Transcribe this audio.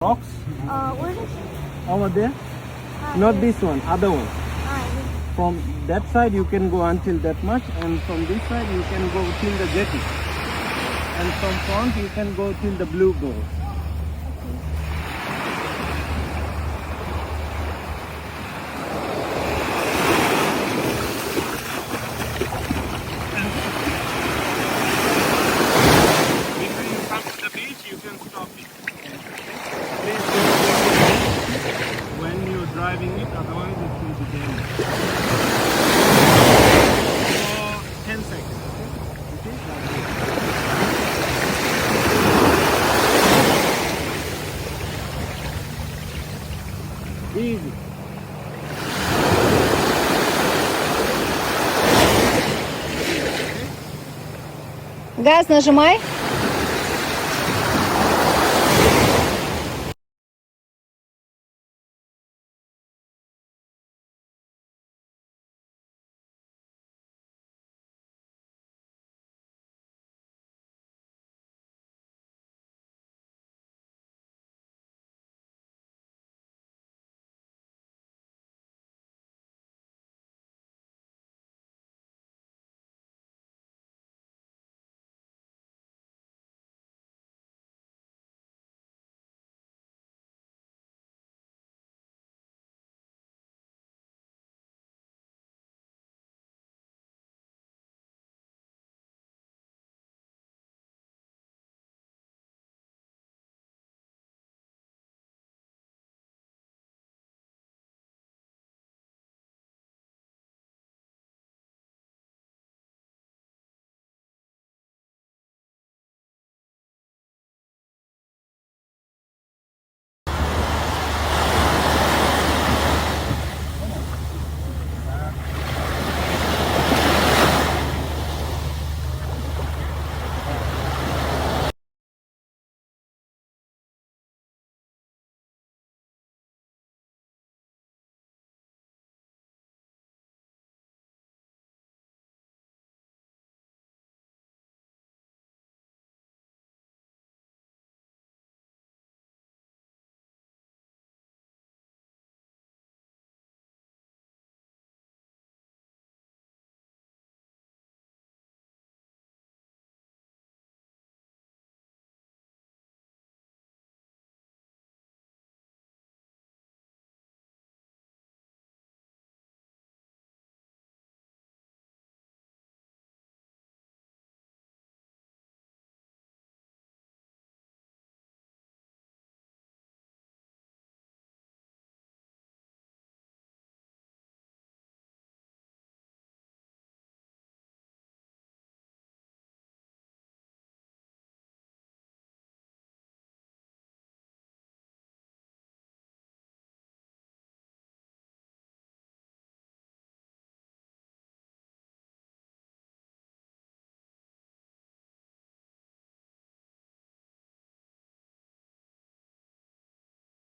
Rocks Where is over there. Not this one, other one. From that side you can go until that much, and from this side you can go till the jetty. And from front you can go till the blue goal. Before you come to the beach, you can stop it. Please don't go to the beach when you're driving it, otherwise it will be dangerous. For 10 seconds, okay? Easy. Газ нажимай.